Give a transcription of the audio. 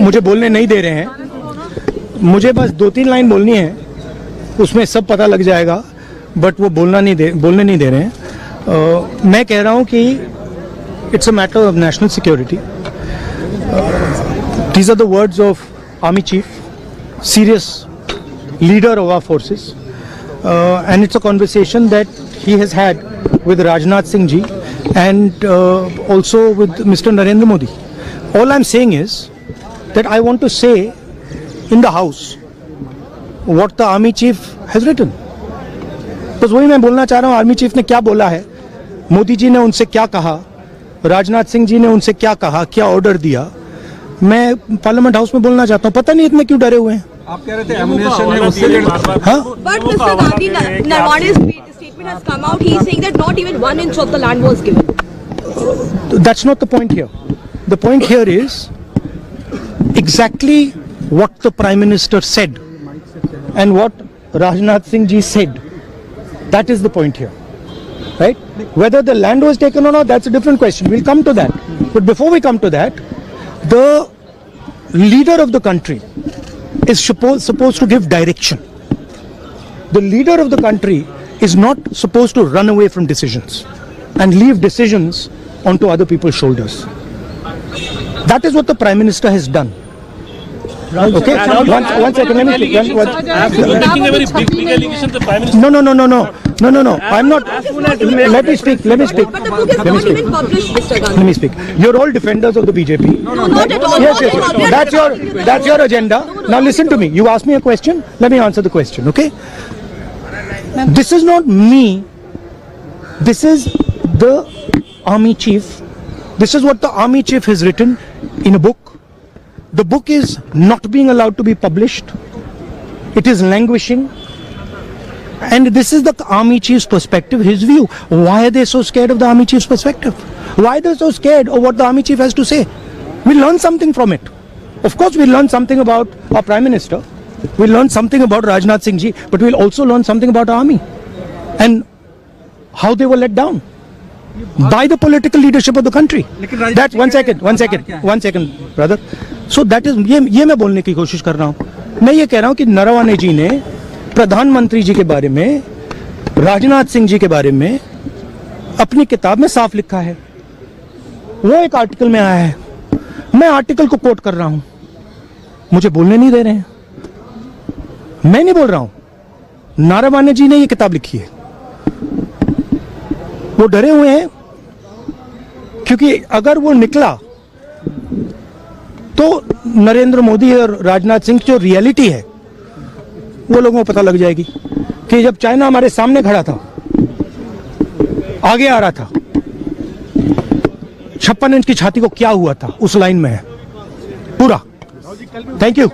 मुझे बोलने नहीं दे रहे हैं। मुझे बस 2-3 लाइन बोलनी है, उसमें सब पता लग जाएगा, बट वो बोलने नहीं दे रहे हैं। मैं कह रहा हूँ कि it's a matter of national security. These are the words of army chief, serious leader of our forces, and it's a conversation that he has had with Rajnath Singh ji and also with Mr. Narendra Modi. All I'm saying is that I want to say in the house what the army chief has written. बस वही मैं बोलना चाह रहा हूँ, army chief ने क्या बोला है, मोदी जी ने उनसे क्या कहा, राजनाथ सिंह जी ने उनसे क्या कहा, क्या ऑर्डर दिया, मैं पार्लियामेंट हाउस में बोलना चाहता हूँ। पता नहीं इतने क्यों डरे हुए हैं। आप कह रहे थे एमुनेशन है उससे हाँ? But Mr. Gandhi, Narwane's statement has come out. He is saying that not even 1 inch of the land was given. That's not the point here. The point here is exactly what the Prime Minister said and what Rajnath Singh ji said. That is the point here. Right? Whether the land was taken or not, that's a different question. We'll come to that. But before we come to that, the leader of the country is supposed to give direction. The leader of the country is not supposed to run away from decisions and leave decisions onto other people's shoulders. That is what the Prime Minister has done. Okay, one second, let me speak. Making a very big allegation the Prime Minister. No. I'm not. Let me speak. But the book is not even published, Mr. Gandhi. Let me speak. You're all defenders of the BJP. No, not at all. Yes. That's your agenda. Now listen to me. You asked me a question. Let me answer the question. Okay. This is not me. This is the army chief. This is what the army chief has written in a book. The book is not being allowed to be published. It is languishing. And this is the army chief's perspective, his view. Why are they so scared of the army chief's perspective? Why are they so scared of what the army chief has to say? We'll learn something from it. Of course, we'll learn something about our Prime Minister. We'll learn something about Rajnath Singh ji, but we'll also learn something about our army and how they were let down by the political leadership of the country. That one second, brother. So that is ये मैं बोलने की कोशिश कर रहा हूँ. मैं ये कह रहा हूँ कि नरवाने जी ने प्रधानमंत्री जी के बारे में, राजनाथ सिंह जी के बारे में अपनी किताब में साफ लिखा है. वो एक आर्टिकल में आया है. मैं आर्टिकल को कोट कर रहा हूं. मुझे बोलने नहीं दे रहे हैं. मैं नहीं बोल रहा हूं. नारावाने जी ने ये किताब लिखी है. वो डरे हुए हैं क्योंकि अगर वो निकला तो नरेंद्र मोदी और राजनाथ सिंह की जो रियलिटी है वो लोगों को पता लग जाएगी कि जब चाइना हमारे सामने खड़ा था, आगे आ रहा था, 56 इंच की छाती को क्या हुआ था, उस लाइन में है पूरा. Thank you.